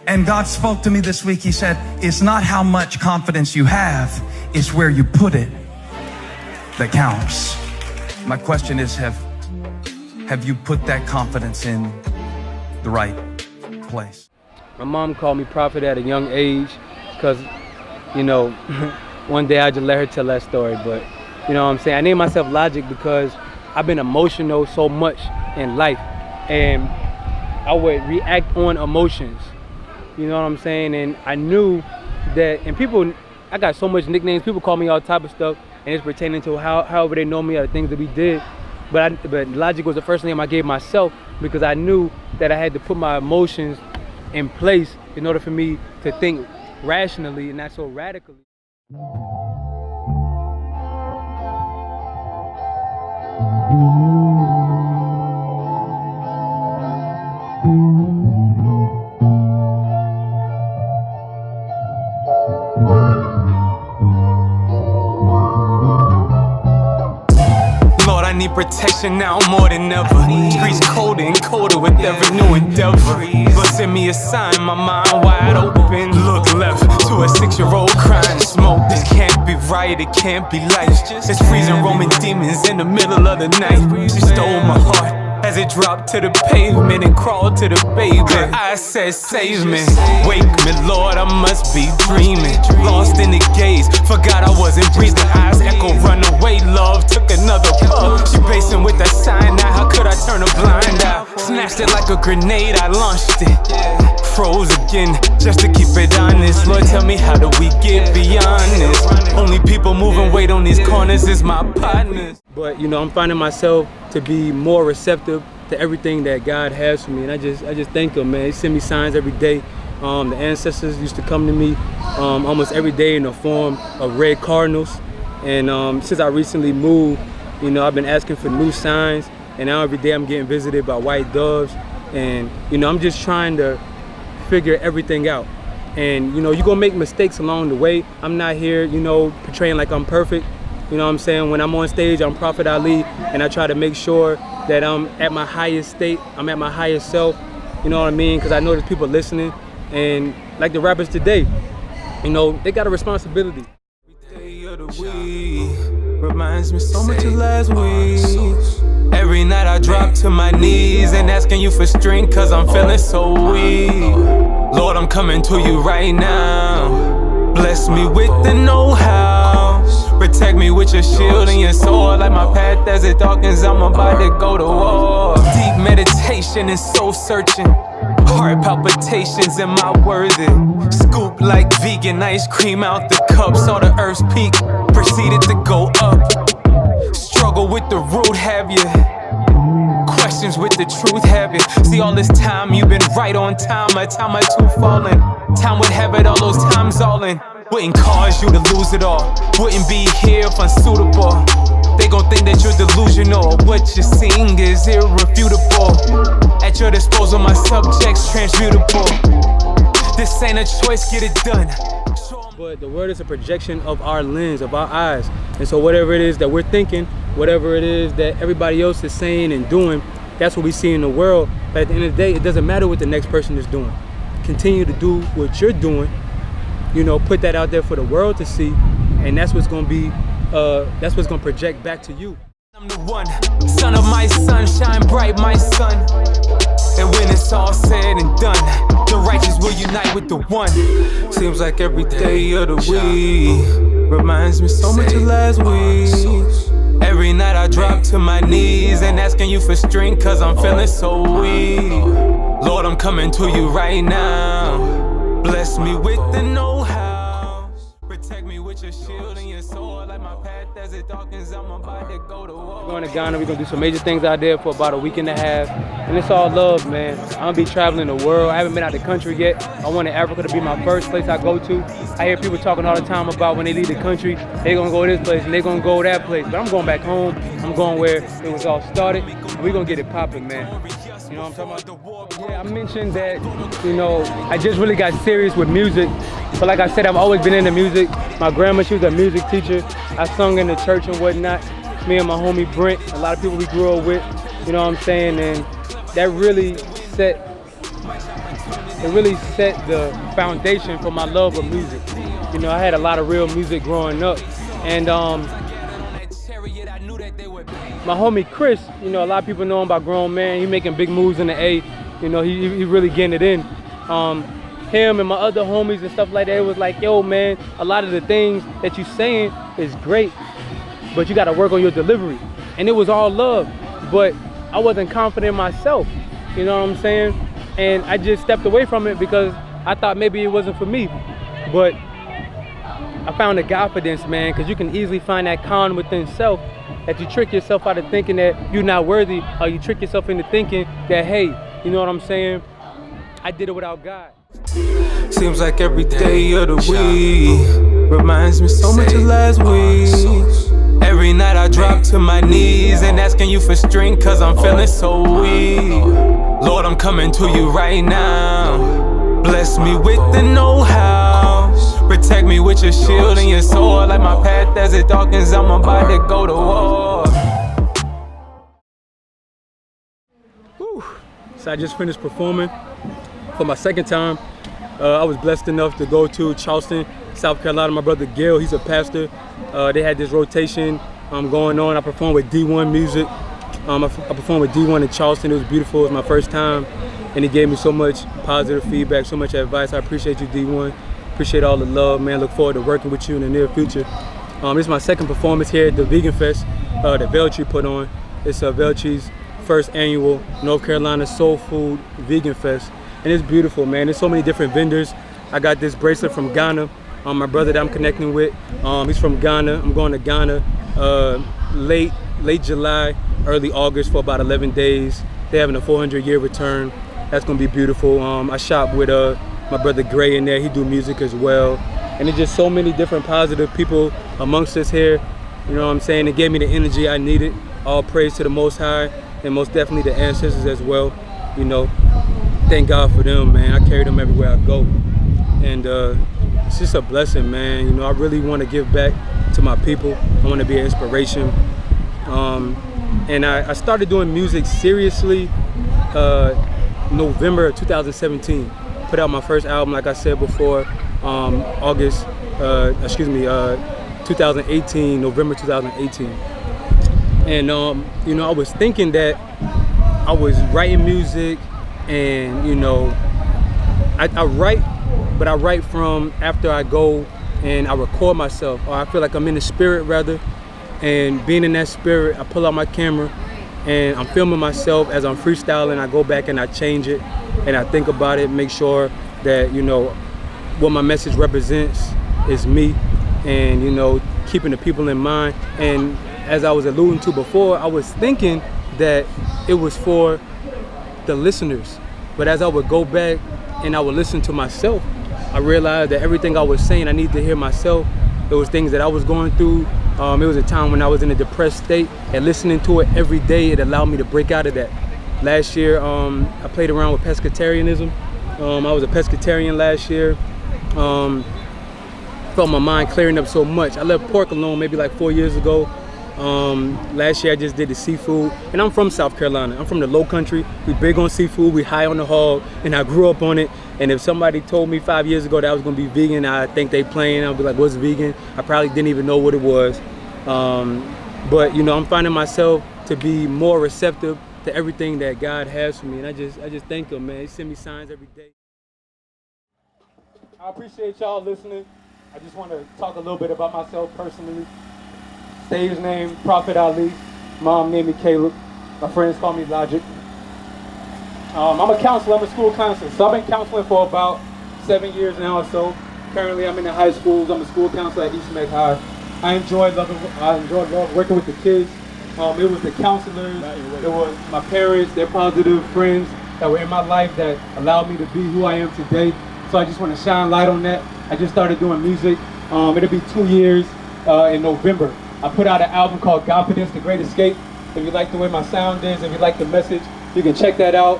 And God spoke to me this week. He said, it's not how much confidence you have, it's where you put it that counts. My question is, have you put that confidence in the right place? My mom called me prophet at a young age because, you know, one day I just let her tell that story. But, you know what I'm saying? I named myself Logic because I've been emotional so much in life. And I would react on emotions. You know what I'm saying? And I knew that, and people, I got so much nicknames. People call me all type of stuff, and it's pertaining to however they know me or the things that we did. But Logic was the first name I gave myself because I knew that I had to put my emotions in place in order for me to think rationally and not so radically. Lord, I need protection now more than ever. Streets colder and colder with every new endeavor. But send me a sign, my mind wide open. Look left to a 6-year-old crying smoke. This can't be right, it can't be life. It's freezing Roman demons in the middle of the night. She stole my heart as it dropped to the pavement and crawled to the baby. I said, save me, wake me, Lord, I must be dreaming. Lost in the gaze, forgot I wasn't breathing. Eyes echo, run away, love took another puff. She pacing with that sign, now how could I turn a blind eye? Snatched it like a grenade, I launched it. Froze again, just to keep it honest. Lord, tell me, how do we get beyond this? Only people moving weight on these corners is my partners. But, you know, I'm finding myself to be more receptive to everything that God has for me. And I just thank Him, man. He send me signs every day. The ancestors used to come to me almost every day in the form of red cardinals. And since I recently moved, you know, I've been asking for new signs. And now every day I'm getting visited by white doves. And, you know, I'm just trying to figure everything out. And, you know, you're gonna make mistakes along the way. I'm not here, you know, portraying like I'm perfect. You know what I'm saying? When I'm on stage, I'm Prophet Ali, and I try to make sure that I'm at my highest state, I'm at my highest self, you know what I mean? Because I know there's people listening, and like the rappers today, you know, they got a responsibility. Every day of the week reminds me so much of last week. Every night I drop to my knees and asking you for strength, cause I'm feeling so weak. Lord, I'm coming to you right now. Bless me with the know-how. Protect me with your shield and your sword. Like my path as it darkens, I'm about to go to war. Deep meditation and soul searching. Heart palpitations, am I worthy? Scoop like vegan ice cream out the cup. Saw the earth's peak, proceeded to go up. Struggle with the root, have you? Questions with the truth, have you? See all this time, you've been right on time. A time or two falling. Time would have it all those times all in. Wouldn't cause you to lose it all. Wouldn't be here if unsuitable. They gon' think that you're delusional. What you're seeing is irrefutable. At your disposal, my subject's transmutable. This ain't a choice, get it done. But the word is a projection of our lens, of our eyes. And so whatever it is that we're thinking, whatever it is that everybody else is saying and doing, that's what we see in the world. But at the end of the day, it doesn't matter what the next person is doing. Continue to do what you're doing. You know, put that out there for the world to see, and that's what's gonna be, that's what's gonna project back to you. I'm the one, son of my son, shine bright, my son. And when it's all said and done, the righteous will unite with the one. Seems like every day of the week reminds me so much of last week. Every night I drop to my knees and asking you for strength, cause I'm feeling so weak. Lord, I'm coming to you right now. Bless me with the know-how. Protect me with your shield and your sword. Like my path as it darkens, I'm about to go to war. We're going to Ghana. We're going to do some major things out there for about a week and a half. And it's all love, man. I'm going to be traveling the world. I haven't been out the country yet. I wanted Africa to be my first place I go to. I hear people talking all the time about when they leave the country, they're going to go this place and they're going to go that place. But I'm going back home. I'm going where it was all started. And we're going to get it popping, man. You know what I'm talking about? Yeah, I mentioned that, you know, I just really got serious with music. But like I said, I've always been into music. My grandma, she was a music teacher. I sung in the church and whatnot. Me and my homie Brent, a lot of people we grew up with, you know what I'm saying? And that really set it really set the foundation for my love of music. You know, I had a lot of real music growing up, and my homie Chris, you know, a lot of people know him by Grown Man. He making big moves in the A. You know, he really getting it in. Him and my other homies and stuff like that, it was like, yo, man, a lot of the things that you saying is great, but you got to work on your delivery. And it was all love, but I wasn't confident in myself. You know what I'm saying? And I just stepped away from it because I thought maybe it wasn't for me. But I found the confidence, man, because you can easily find that con within self, that you trick yourself out of thinking that you're not worthy, or you trick yourself into thinking that, hey, you know what I'm saying? I did it without God. Seems like every day of the week reminds me so much of last week. Every night I drop to my knees and asking you for strength, cause I'm feeling so weak. Lord, I'm coming to you right now. Bless me with the know-how. Protect me with your shield and your sword. Like my path as it darkens, I'm about to go to war. Whew. So I just finished performing for my second time. I was blessed enough to go to Charleston, South Carolina. My brother Gail, he's a pastor. They had this rotation going on. I performed with D1 Music. I performed with D1 in Charleston. It was beautiful. It was my first time, and he gave me so much positive feedback, so much advice. I appreciate you, D1. Appreciate all the love, man. Look forward to working with you in the near future. This is my second performance here at the Vegan Fest that Veltree put on. It's Veltree's first annual North Carolina Soul Food Vegan Fest. And it's beautiful, man. There's so many different vendors. I got this bracelet from Ghana. My brother that I'm connecting with, he's from Ghana. I'm going to Ghana late July, early August for about 11 days. They're having a 400-year return. That's gonna be beautiful. I shop with my brother Gray in there. He do music as well. And there's just so many different positive people amongst us here. You know what I'm saying? It gave me the energy I needed. All praise to the Most High, and most definitely the ancestors as well. You know, thank God for them, man. I carry them everywhere I go. And it's just a blessing, man. You know, I really want to give back to my people. I want to be an inspiration. And I started doing music seriously November 2017. Put out my first album, like I said before, 2018, November 2018. And you know, I was thinking that I was writing music, and you know, I write, but I write from after I go and I record myself, or I feel like I'm in the spirit rather. And being in that spirit, I pull out my camera and I'm filming myself as I'm freestyling. I go back and I change it and I think about it, make sure that, you know, what my message represents is me, and, you know, keeping the people in mind. And as I was alluding to before, I was thinking that it was for the listeners. But as I would go back and I would listen to myself, I realized that everything I was saying, I need to hear myself. It was things that I was going through. It was a time when I was in a depressed state, and listening to it every day, it allowed me to break out of that. Last year, I played around with pescatarianism. I was a pescatarian last year. Felt my mind clearing up so much. I left pork alone maybe like 4 years ago. Last year I just did the seafood, and I'm from South Carolina. I'm from the low country. We big on seafood, we high on the hog, and I grew up on it. And if somebody told me 5 years ago that I was gonna be vegan, I think they playing. I'd be like, what's vegan? I probably didn't even know what it was. But you know, I'm finding myself to be more receptive to everything that God has for me, and I just thank Him, man. He send me signs every day. I appreciate y'all listening. I just want to talk a little bit about myself personally. Stage name, Prophet Ali. Mom named me Caleb. My friends call me Logic. I'm a counselor. I'm a school counselor. So I've been counseling for about 7 years now or so. Currently, I'm in the high schools. I'm a school counselor at East Meg High. I enjoy love working with the kids. It was the counselors. It was my parents, their positive friends that were in my life that allowed me to be who I am today. So I just want to shine light on that. I just started doing music. It'll be 2 years in November. I put out an album called Confidence, The Great Escape. If you like the way my sound is, if you like the message, you can check that out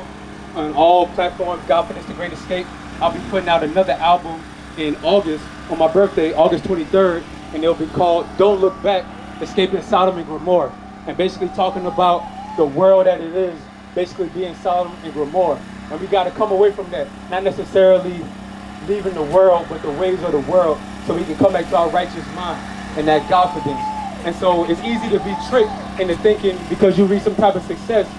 on all platforms, Confidence, The Great Escape. I'll be putting out another album in August, on my birthday, August 23rd, and it'll be called Don't Look Back, Escaping Sodom and Gomorrah. And basically talking about the world that it is, basically being Sodom and Gomorrah. And we got to come away from that, not necessarily leaving the world, but the ways of the world, so we can come back to our righteous mind and that confidence. And so it's easy to be tricked into thinking because you reach some type of success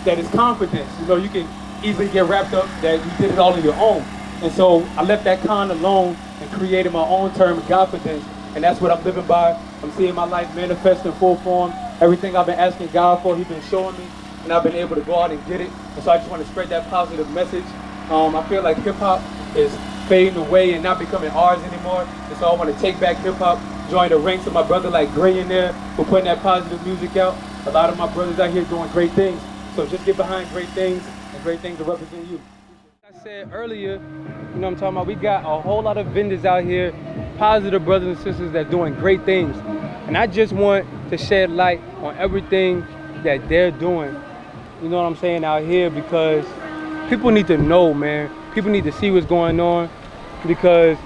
that is confidence. You know, you can easily get wrapped up that you did it all on your own. And so I left that con alone and created my own term of confidence. And that's what I'm living by. I'm seeing my life manifest in full form. Everything I've been asking God for, He's been showing me, and I've been able to go out and get it. And so I just want to spread that positive message. I feel like hip hop is fading away and not becoming ours anymore. And so I want to take back hip hop, join the ranks of my brother like Gray in there for putting that positive music out. A lot of my brothers out here doing great things. So just get behind great things, and great things will represent you. Like I said earlier, you know what I'm talking about, we got a whole lot of vendors out here, positive brothers and sisters that are doing great things. And I just want to shed light on everything that they're doing, you know what I'm saying, out here, because people need to know, man. People need to see what's going on, because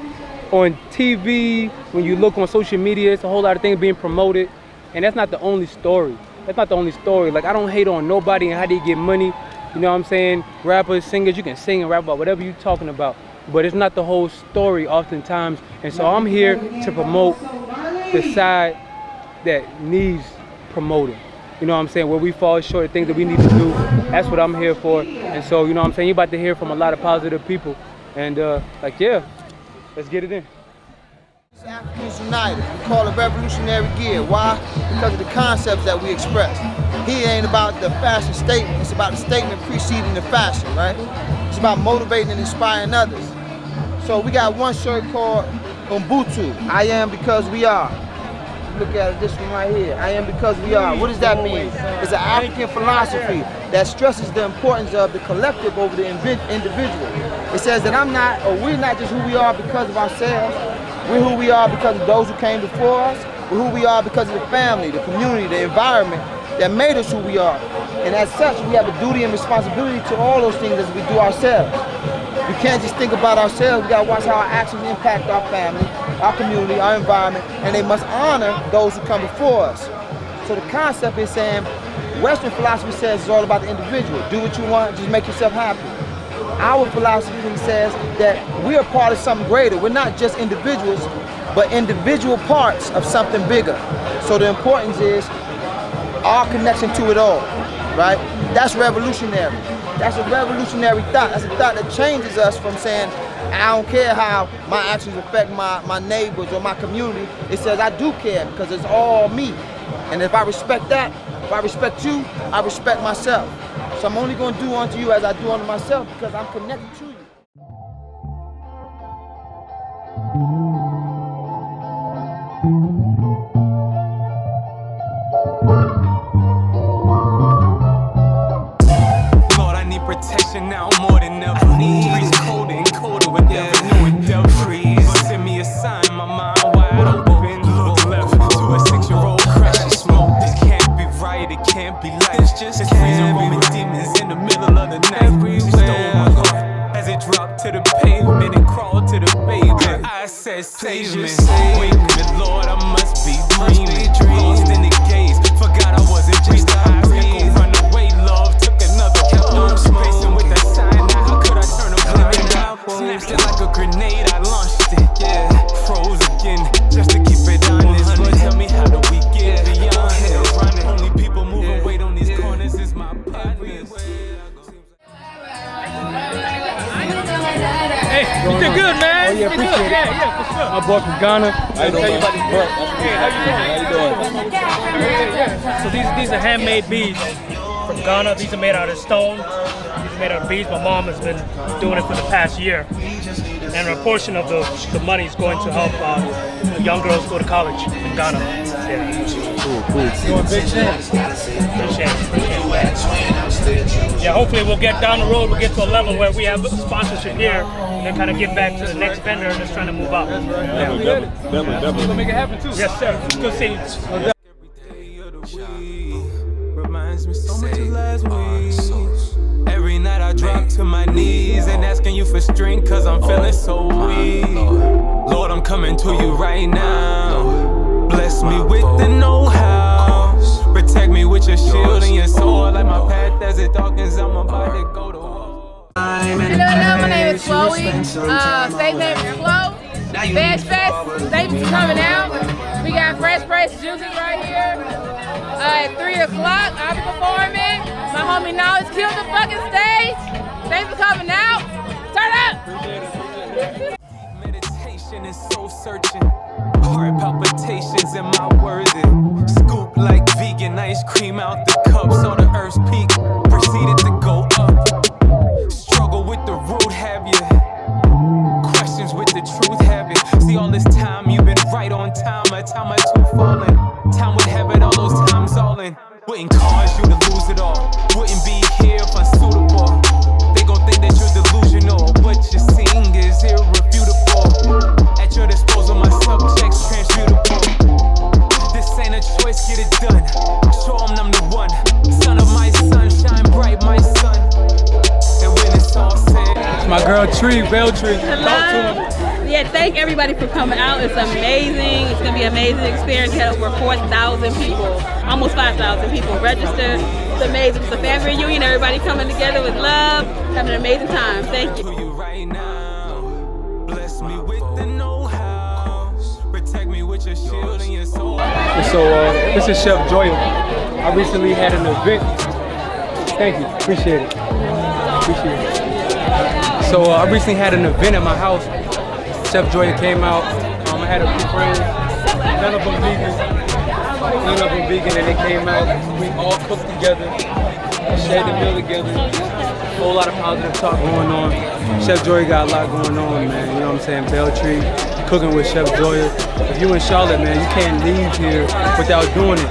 on TV, when you look on social media, it's a whole lot of things being promoted, and that's not the only story. That's not the only story. Like, I don't hate on nobody and how they get money, you know what I'm saying? Rappers, singers, you can sing and rap about whatever you're talking about, but it's not the whole story oftentimes. And so I'm here to promote the side that needs promoting. You know what I'm saying? Where we fall short of things that we need to do. That's what I'm here for. And so, you know what I'm saying? You're about to hear from a lot of positive people. And like, yeah, let's get it in. Africans United. We call it revolutionary gear. Why? Because of the concepts that we express. Here ain't about the fashion statement. It's about the statement preceding the fashion, right? It's about motivating and inspiring others. So we got one shirt called Ubuntu. I am because we are. Look at it, this one right here. I am because we are. What does that mean? It's an African philosophy that stresses the importance of the collective over the individual. It says that I'm not, or we're not just who we are because of ourselves. We're who we are because of those who came before us. We're who we are because of the family, the community, the environment that made us who we are. And as such, we have a duty and responsibility to all those things as we do ourselves. We can't just think about ourselves. We gotta watch how our actions impact our family, our community, our environment, and they must honor those who come before us. So the concept is saying, Western philosophy says it's all about the individual. Do what you want, just make yourself happy. Our philosophy says that we're part of something greater. We're not just individuals, but individual parts of something bigger. So the importance is our connection to it all, right? That's revolutionary. That's a revolutionary thought. That's a thought that changes us from saying, I don't care how my actions affect my neighbors or my community. It says I do care because it's all me. And if I respect that, if I respect you, I respect myself. So I'm only going to do unto you as I do unto myself because I'm connected to you. Protection now more than ever. I need streets colder and colder with every new Veltree. Send me a sign, my mind wide open. Look left to a 6-year-old crashing smoke. This can't be right, it can't be life. It's just freezing Roman demons in the middle of the night. She stole my heart as it dropped to the pavement and crawled to the pavement. I said, save me, wake me, Lord, I must be dreaming. Lost in the gaze, forgot I wasn't just a breathe. Run away, love, took another spacing with that sign, now how could I turn a blind eye? Snatched it like a grenade, I launched it, yeah. Froze again, just to keep it honest. But tell me, how do we get beyond this? Running, only people moving weight on these corners is my partners. Hey, you did good, man. Oh, yeah, appreciate it. Yeah, for sure. My boy from Ghana. How you doing, man? So these are handmade beads from Ghana. These are made out of stone. These are made out of beads. My mom has been doing it for the past year. And a portion of the money is going to help young girls go to college in Ghana. Yeah. Cool. Doing big chance. Appreciate it. Yeah, hopefully we'll get down the road, we'll get to a level where we have sponsorship here and then kind of get back to the next vendor that's trying to move up. Definitely. We're gonna make it happen too. Yes, sir. It's good seeing you. Reminds me so much of last week. Every night I drop to my knees and asking you for strength cause I'm feeling so weak. Lord, I'm coming to you right now. Bless me with the know-how. Protect me with your shield and your sword like my path as it darkens, I'm about to go to war. Hello, my name is Chloe. Stage name is Flo. Veg Fest, Staples is coming out. We got fresh juices right here. At 3 o'clock, I'll be performing. My homie Knowledge killed the fucking stage. Staples coming out. Turn up! Meditation is soul searching. Heart palpitations in my worthy. Scoop like vegan ice cream out the cup. Saw the earth's peak, proceeded to go up. Struggle with the root, have you? Questions with the truth, have you? See all this time, you've been right on time. A time or two falling. Time would have it all those times all in. Wouldn't cause you to lose it all. Wouldn't be here if unsuitable. They gon' think that you're delusional. What you're seeing is irrefutable. At your disposal, my subject's transmutable. This ain't a choice, get it done. Show 'em I'm the one. Son of my son, shine bright, my son. And when it's all said, It's my girl Tree, Veltree. Hello. Yeah, thank everybody for coming out. It's amazing. It's gonna be an amazing experience. We had over 4,000 people, almost 5,000 people registered. It's amazing. It's a family reunion. Everybody coming together with love, having an amazing time. Thank you. Right now, bless me with the know-how. Protect me with your shield and your soul. So this is Chef Joya. I recently had an event. Thank you, appreciate it. Appreciate it. So I recently had an event at my house. Chef Joya came out. I had a few friends. None of them vegan, and they came out. We all cooked together, shared the meal together. A whole lot of positive talk going on. Chef Joya got a lot going on, man. You know what I'm saying? Veltree, cooking with Chef Joya. If you in Charlotte, man, you can't leave here without doing it.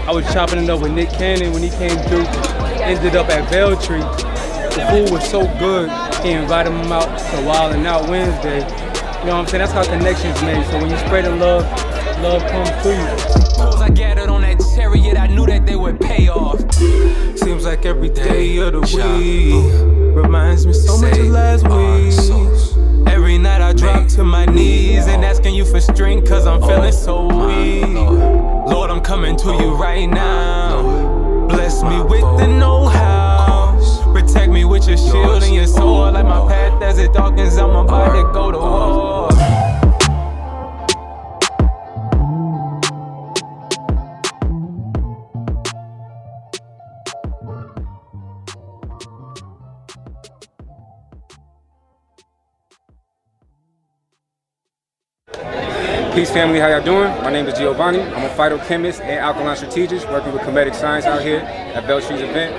I was chopping it up with Nick Cannon when he came through. Ended up at Veltree. The food was so good, he invited him out to Wild and Out Wednesday. You know what I'm saying? That's how connections made. So when you spread the love, love comes to you. Tools I gathered on that chariot, I knew that they would pay off. Seems like every day of the week reminds me so much of last week. Every night I drop to my knees and asking you for strength, cause I'm feeling so weak. Lord, I'm coming to you right now. Bless me with the know-how. Protect me with your shield and your sword. Like my path as it darkens, I'm about to go to war. Peace family, how y'all doing? My name is Giovanni. I'm a phytochemist and alkaline strategist working with Kemetic Science out here at Veltree's event.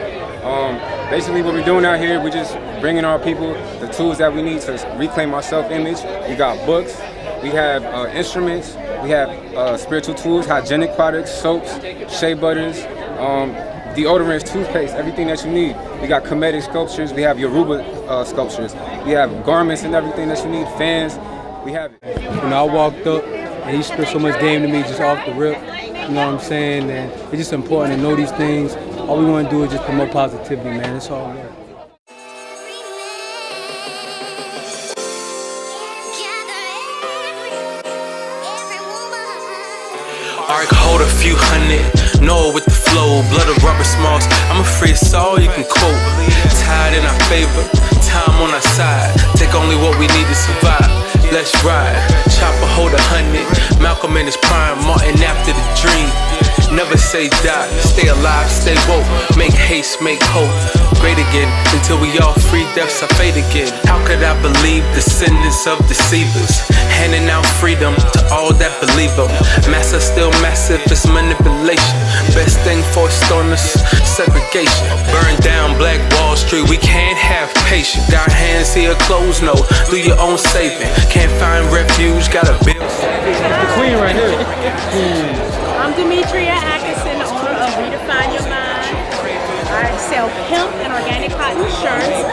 Basically what we're doing out here, we're just bringing our people the tools that we need to reclaim our self-image. We got books, we have instruments, we have spiritual tools, hygienic products, soaps, shea butters, deodorants, toothpaste, everything that you need. We got Kemetic sculptures, we have Yoruba sculptures, we have garments and everything that you need, fans, we have it. You know, I walked up and he spit so much game to me just off the rip. You know what I'm saying? And it's just important to know these things. All we want to do is just promote positivity, man. It's all good. Arc hold a few hundred, know with the flow, blood of rubber smalls. I'm a free soul, you can quote. Tide in our favor, time on our side. Take only what we need to survive. Let's ride. Chopper hold 100. Malcolm in his prime, Martin after the dream. Never say die, stay alive, stay woke. Make haste, make hope. Great again, until we all free, deaths are fade again. How could I believe descendants of deceivers? Handing out freedom to all that believe them. Massa still massive, it's manipulation. Best thing forced on us, segregation. Burn down Black Wall Street, we can't have patience. Got hands here closed, no, do your own saving. Can't find refuge, gotta build. The queen right here. I'm Demetria Atkinson, owner of Redefine Your Mind. I sell hemp and organic cotton shirts,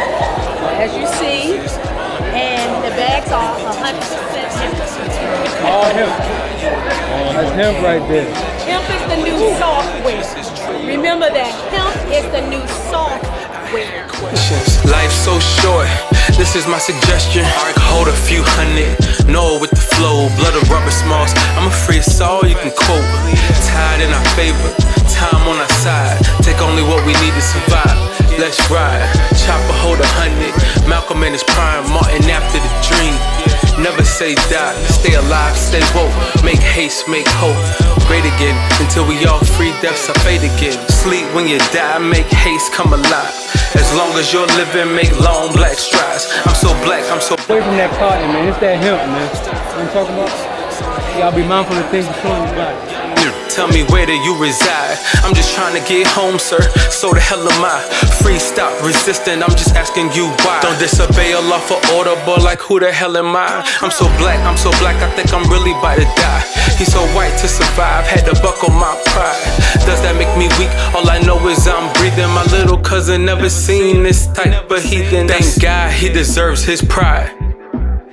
as you see, and the bags are 100% hemp. All hemp. That's hemp right there. Hemp is the new software. Remember that hemp is the new software. Life's so short, this is my suggestion. Arc hold a few hundred, Noah with the flow, blood of rubber smalls. I'm a free soul, you can quote. Tide in our favor, time on our side. Take only what we need to survive. Let's ride. Chopper hold 100. Malcolm in his prime, Martin after the dream. Never say die, stay alive, stay woke. Make haste, make hope. Great again, until we all free, deaths are fade again. Sleep when you die, make haste come alive. As long as you're living, make long black strides. I'm so black, I'm so away from that cotton, man. It's that hemp, man. You know what I'm talking about? Y'all be mindful of things you're showing your body. Tell me where do you reside? I'm just trying to get home, sir. So the hell am I? Free, stop resisting. I'm just asking you why. Don't disobey Allah for order, but like who the hell am I? I'm so black, I think I'm really about to die. He's so white to survive, had to buckle my pride. Does that make me weak? All I know is I'm breathing. My little cousin never seen this type of heathen. Thank God he deserves his pride.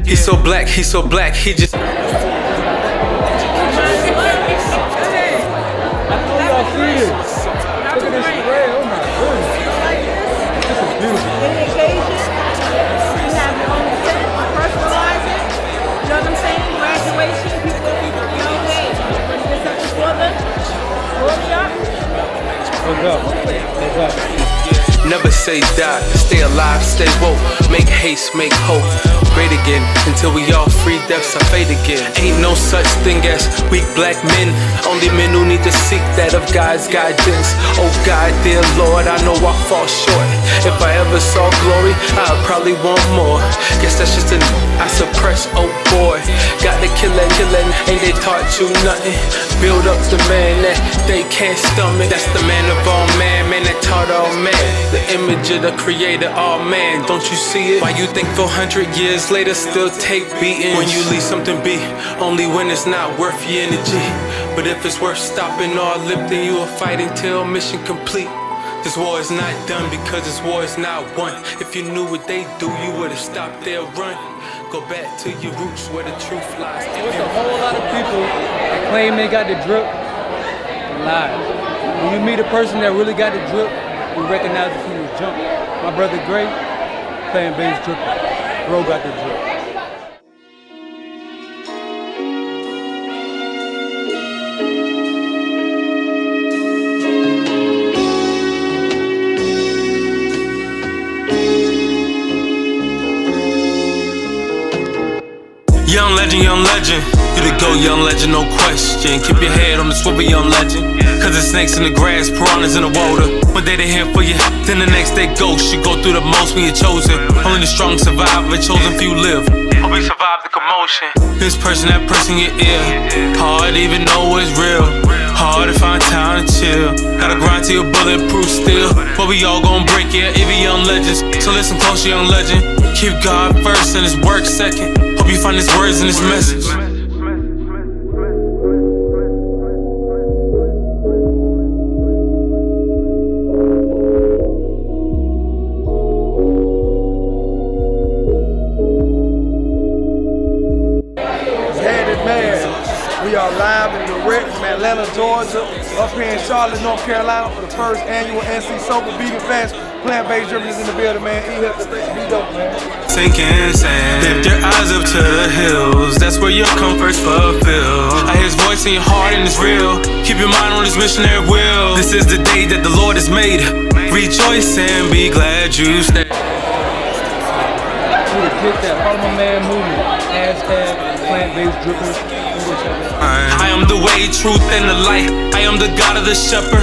He's so black, he just... Look at this spread, oh my goodness. This is beautiful. Any occasion, you have your own set, personalize it. You know what I'm saying? Graduation, people, you know, hey, when you get something for them, hold it up. What's up? Never say die, stay alive, stay woke. Make haste, make hope. Great again, until we all free, deaths are fade again. Ain't no such thing as weak black men. Only men who need to seek that of God's guidance. Oh God, dear Lord, I know I fall short. If I ever saw glory, I'd probably want more. Guess that's just a I suppress, oh boy. Got to kill it, ain't they taught you nothing? Build up the man that they can't stomach. That's the man of all man that taught all man. The image of the creator, all man, don't you see it? Why you think 400 years later still take beatings? When you leave something be, only when it's not worth your energy. But if it's worth stopping or lifting, you will fight until mission complete. This war is not done because this war is not won. If you knew what they do, you would have stopped their run. Go back to your roots where the truth lies. There's a whole lot of people that claim they got the drip and lie. When you meet a person that really got the drip, you recognize it from the jump. My brother Gray, playing bass Drippin. Bro got the drip. Young legend, you the go, young legend, no question. Keep your head on the swivel, young legend. Cause there's snakes in the grass, piranhas in the water. One day they're here for you, then the next day ghost. You go through the most when you're chosen. Only the strong survive, the chosen few live. Hope we survive the commotion. This person, that person in your ear. Hard to even know what's real. Hard to find time to chill. Gotta grind till you're bulletproof still. But we all gon' break, yeah, even young legends. So listen close, young legend. Keep God first and his work second. Hope you find his words in his message. We are live and direct from Atlanta, Georgia, up here in Charlotte, North Carolina for the first annual NC Soulful Vegan Fest. Plant-based Drippin is in the building, man. Eat healthy, be dope, man. Sinking sand. Lift your eyes up to the hills. That's where your comfort's fulfilled. I hear his voice in your heart and it's real. Keep your mind on his missionary will. This is the day that the Lord has made. Rejoice and be glad you stay. Get that Follow My Man movement. Hashtag plant-based Drippin. I am the way, truth, and the light. I am the God of the shepherd.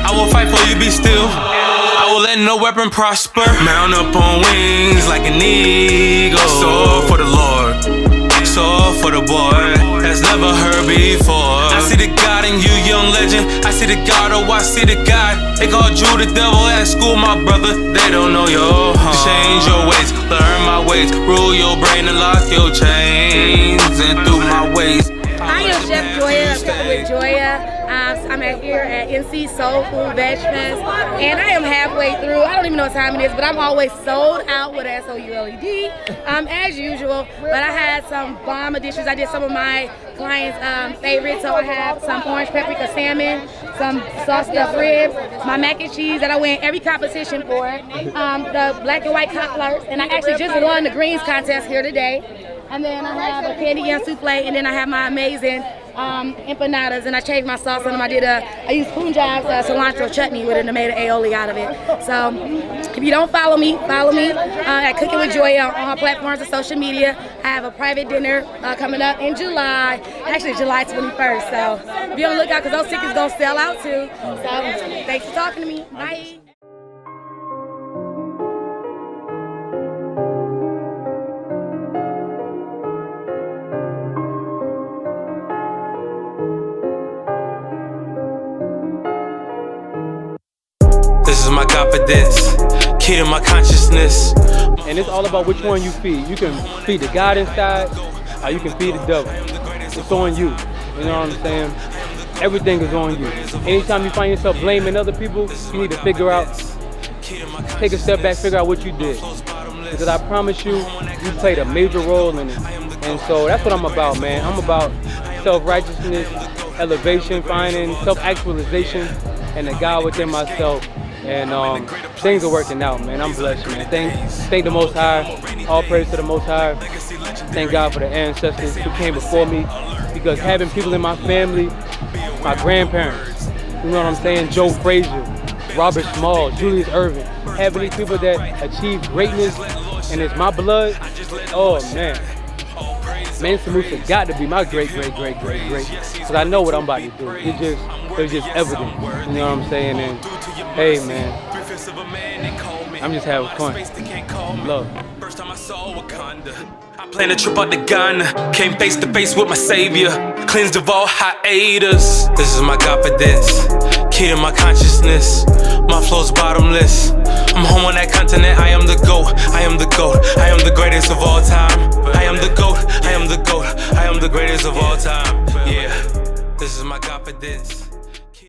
I will fight for you, be still. I will let no weapon prosper. Mount up on wings like an eagle. Soar for the Lord, soar for the boy that's never heard before. I see the God in you, young legend. I see the God, oh, I see the God. They called you the devil at school, my brother. They don't know your heart. Change your ways, learn my ways. Rule your brain and lock your chains. And through my ways. Hi, I'm Chef Joya. cooking with Joya. I'm here at NC Soulfood Veg Fest, and I am halfway through. I don't even know what time it is, but I'm always sold out with SOULED, as usual. But I had some bomb additions. I did some of my clients' favorites. So I have some orange paprika salmon, some sauce stuffed ribs, my mac and cheese that I win every competition for, the black and white cuttlers, and I actually just won the greens contest here today. And then I have a candy yam souffle, and then I have my amazing empanadas, and I changed my sauce on them. I used Punjab cilantro chutney with it and made an aioli out of it. So if you don't follow me at Cooking with Joya on all platforms of social media. I have a private dinner coming up in July, actually July 21st. So be on the lookout because those tickets gonna sell out too. So thanks for talking to me. Bye. This is my confidence, key to my consciousness. And it's all about which one you feed. You can feed the God inside, or you can feed the devil. It's on you. You know what I'm saying? Everything is on you. Anytime you find yourself blaming other people, you need to figure out, take a step back, figure out what you did. Because I promise you, you played a major role in it. And so that's what I'm about, man. I'm about self-righteousness, elevation, finding self-actualization, and the God within myself. And things are working out, man. I'm blessed, man. Thank the Most High. All praise to the Most High. Thank God for the ancestors who came before me. Because having people in my family, my grandparents, you know what I'm saying? Joe Frazier, Robert Small, Julius Irving, having these people that achieved greatness, and it's my blood. Oh man. Mansa Musa got to be my great. Because I know what I'm about to do. It's just evident. You know what I'm saying? And hey man, I'm just having fun. Love. First time I saw Wakanda, I planned a trip out to Ghana. Came face to face with my savior, cleansed of all hiatus. This is my confidence, key to my consciousness. My flow's bottomless. I'm home on that continent. I am the GOAT. I am the GOAT. I am the greatest of all time. I am the GOAT. I am the GOAT. I am the greatest of all time. Yeah, this is my confidence.